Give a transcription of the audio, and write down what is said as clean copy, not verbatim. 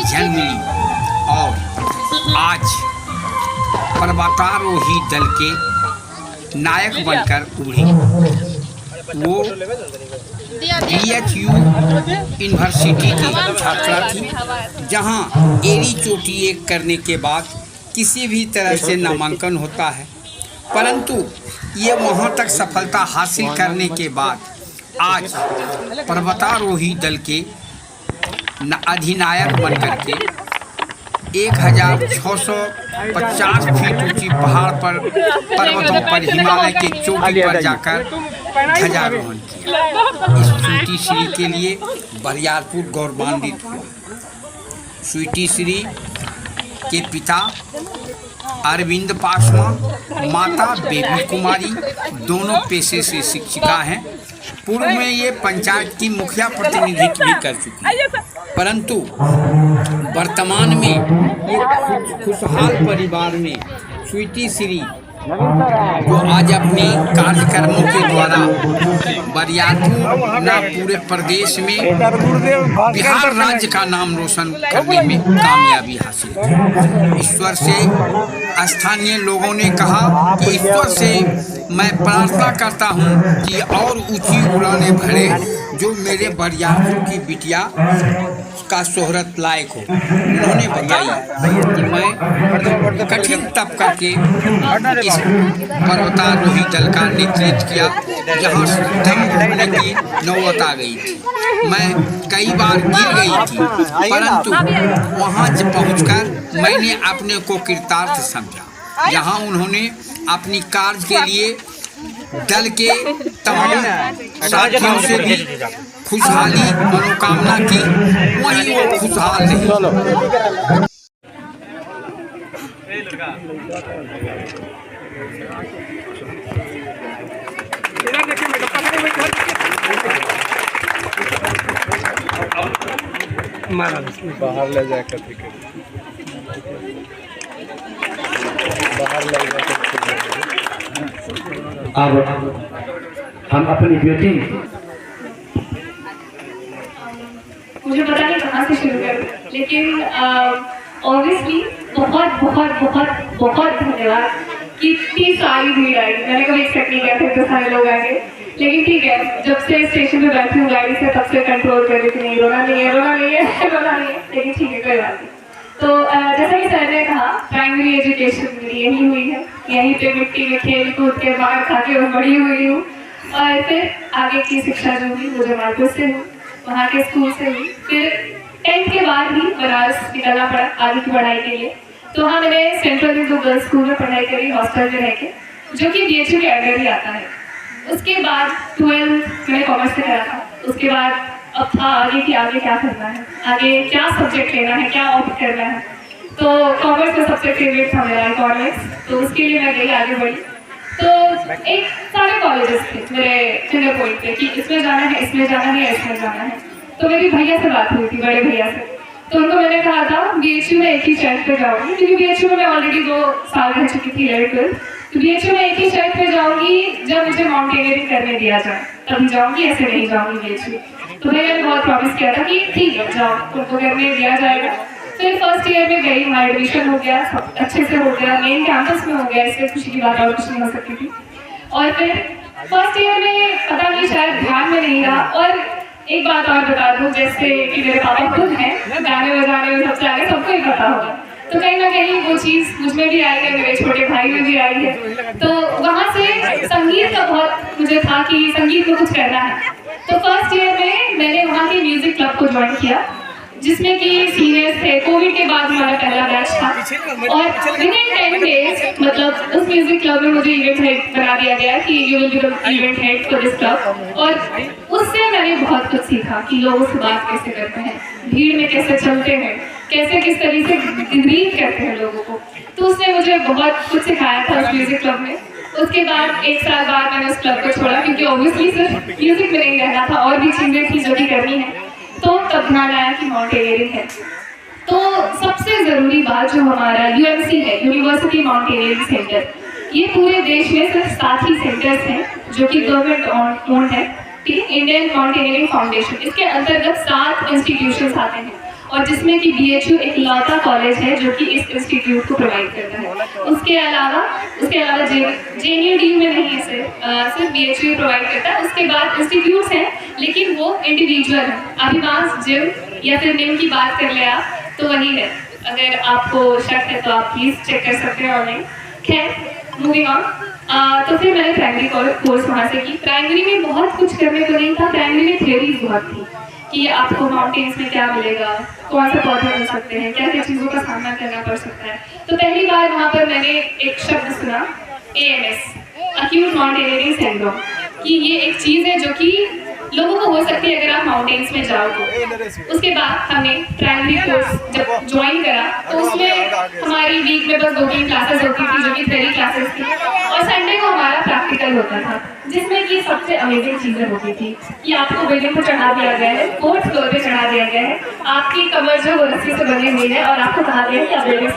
जन्म ली और आज पर्वतारोही दल के नायक बनकर उभरी। वो BHU यूनिवर्सिटी की छात्रा थी, जहां एड़ी चोटी एक करने के बाद किसी भी तरह से नामांकन होता है, परंतु ये वहां तक सफलता हासिल करने के बाद आज पर्वतारोही दल के अधिनायक बनकर के 1650 फीट ऊंची पहाड़ पर पर्वतों पर हिमालय के चोटी पर जाकर ध्वजारोहण किया। इस स्वीटी श्री के लिए बरियारपुर गौरवान्वित हुआ। स्वीटी श्री के पिता अरविंद पासवान, माता बेबी कुमारी दोनों पेशे से शिक्षिका हैं। पूर्व में ये पंचायत की मुखिया प्रतिनिधित्व भी कर चुकी है, परंतु वर्तमान में एक खुशहाल परिवार में स्वीटी श्री जो आज अपने कार्यक्रमों के द्वारा बरियारपुर न पूरे प्रदेश में बिहार राज्य का नाम रोशन करने में कामयाबी हासिल की। ईश्वर से स्थानीय लोगों ने कहा कि ईश्वर से मैं प्रार्थना करता हूं कि और ऊंची उड़ानें भरे जो मेरे बरियारपुर की बिटिया का शोहरत लायक हो। उन्होंने बताई कि मैं कठिन तप करके इस पर्वतारोही दल का नेतृत्व किया, जहां दम घुटने की नौबत आ गई थी। मैं कई बार गिर गई थी, परंतु वहां पहुंचकर मैंने अपने को कृतार्थ समझा। जहां उन्होंने अपनी कार्य के लिए दल के तमाम साथियों से भी खुशहाली मनोकामना की, वहीं वो खुशहाल रही। बाहर ले जाकर अब हम अपनी बेटी, मुझे पता नहीं कहाँ से शुरू करूँ, लेकिन ऑब्वियसली बहुत बहुत बहुत बहुत धन्यवाद कि इतनी सारी भीड़ आई। मैंने कभी एक्सपेक्ट नहीं किया था इतने सारे लोग आएंगे, लेकिन ठीक है, जब से स्टेशन पे बैठी हूँ गाड़ी से तब से कंट्रोल कर रही थी, नहीं रोना नहीं है, रोना नहीं है, रोना नहीं है, लेकिन ठीक है, कोई बात नहीं। तो जैसा कि सर ने कहा, प्राइमरी एजुकेशन मेरी यही हुई है, यहीं पे मिट्टी में खेल कूद के बाहर खा के बड़ी हुई हूँ। और फिर आगे की शिक्षा जो हुई वो जमालपुर से हुई, वहाँ के स्कूल से हुई। फिर 10th के बाद ही बनारस निकलना पड़ा आगे की पढ़ाई के लिए। तो हाँ, मैंने सेंट्रल हिंदू गर्ल्स स्कूल में पढ़ाई करी, हॉस्टल में रह के, जो कि BHU के अंडर ही आता है। उसके बाद 12th मैंने कॉमर्स से करा था। उसके बाद अब था आगे कि आगे क्या करना है, आगे क्या सब्जेक्ट लेना है, क्या ऑप्ट करना है। तो कॉमर्स में सबसे फेवरेट था मेरा इकोनॉमिक्स, तो उसके लिए मैं गई, आगे बढ़ी। तो एक सारे कॉलेजेस थे मेरे फिंगर पॉइंट पे कि इसमें जाना है, इसमें जाना है, इसमें जाना है। तो मेरी भैया से बात हुई थी, बड़े भैया से, तो उनको मैंने कहा था BHU में एक ही शर्त पे जाऊँगी, क्योंकि BHU में मैं ऑलरेडी 2 साल रह चुकी थी 11th। तो BHU में एक ही शर्त पे जाऊँगी, जब मुझे माउंटेनियरिंग करने दिया जाए तभी जाऊँगी, ऐसे नहीं जाऊँगी BHU। तो भैया ने बहुत प्रॉमिस किया था कि ठीक है जाओ, तुमको करने दिया जाएगा। फिर फर्स्ट ईयर में गई, वहाँ एडमिशन हो गया, सब अच्छे से हो गया, मेन कैंपस में हो गया, इससे खुशी की बात और कुछ नहीं हो सकती थी। और फिर फर्स्ट ईयर में पता नहीं शायद ध्यान में नहीं रहा। और एक बात और बता दूँ, जैसे कि मेरे पापा खुद हैं, गाने बजाने में सबसे आगे, सबको ही पता होगा, तो कहीं ना कहीं वो चीज़ मुझ में भी आई है, मेरे छोटे भाई में भी आई है। तो वहाँ से संगीत का बहुत मुझे था कि संगीत में कुछ करना है। तो फर्स्ट ईयर में मैंने वहाँ के म्यूजिक क्लब को ज्वाइन किया, जिसमें कि सीनियर्स थे। कोविड के बाद हमारा पहला बैच था, और विदिन 10 डेज मतलब उस म्यूजिक क्लब में मुझे इवेंट हेड बना दिया गया कि you will be the event head for this club. और उससे मैंने बहुत कुछ सीखा कि लोगों से बात कैसे करते हैं, भीड़ में कैसे चलते हैं, कैसे किस तरीके से ग्रीट करते हैं लोगों को। तो उसने मुझे बहुत कुछ सिखाया था उस म्यूजिक क्लब में। उसके बाद 1 साल बाद मैंने उस क्लब को छोड़ा, क्योंकि ऑब्वियसली सिर्फ म्यूजिक में नहीं रहना था, और भी चीज़ें थी जो कि करनी है। तो तब ध्यान आया कि माउंटेनियरिंग है। तो सबसे ज़रूरी बात जो हमारा UMC है, यूनिवर्सिटी माउंटेनियरिंग सेंटर, ये पूरे देश में सिर्फ 7 ही सेंटर्स हैं जो कि गवर्नमेंट ओन्ड है, ठीक है, इंडियन माउंटेनियरिंग फाउंडेशन। इसके अंतर्गत 7 इंस्टीट्यूशंस आते हैं, और जिसमें कि BHU एक लौता कॉलेज है जो कि इस इंस्टीट्यूट को प्रोवाइड करता है। उसके अलावा JNUDU में नहीं है, सिर्फ BHU प्रोवाइड करता है। उसके बाद इंस्टीट्यूट्स हैं लेकिन वो इंडिविजुअल है। अभिमास जिम या फिर निम की बात कर ले आप तो वही है, अगर आपको शक है तो आप प्लीज़ चेक कर सकते हैं ऑनलाइन। खैर मूविंग ऑन, तो फिर मैंने प्राइमरी कोर्स वहाँ से की। प्राइमरी में बहुत कुछ करने को नहीं था, प्राइमरी में थ्योरीज बहुत थी कि आपको माउंटेन्स में क्या मिलेगा, कौन से पौधे मिल सकते हैं, क्या क्या चीज़ों का सामना करना पड़ सकता है। तो पहली बार वहाँ पर मैंने एक शब्द सुना, AMS, एक्यूट माउंटेनियरिंग सिंड्रोम, कि ये एक चीज़ है जो कि लोगों को हो सकती है अगर आप माउंटेन्स में जाओ तो। उसके बाद हमने प्राइमरी कोर्स जब ज्वाइन करा तो उसमें हमारी वीक में बस 2-3 क्लासेस होती थी जो कि थ्योरी क्लासेस थी, और संडे को हमारा प्रैक्टिकल होता था जिसमें कि सबसे अमेजिंग चीज़ें होती थी कि आपको बिल्डिंग पर चढ़ा दिया गया है, 4th फ्लोर पे चढ़ा दिया गया है, आपकी कमर जो वो रस्सी से बनी हुई है और आपको कहा गया है कि आप बिल्डिंग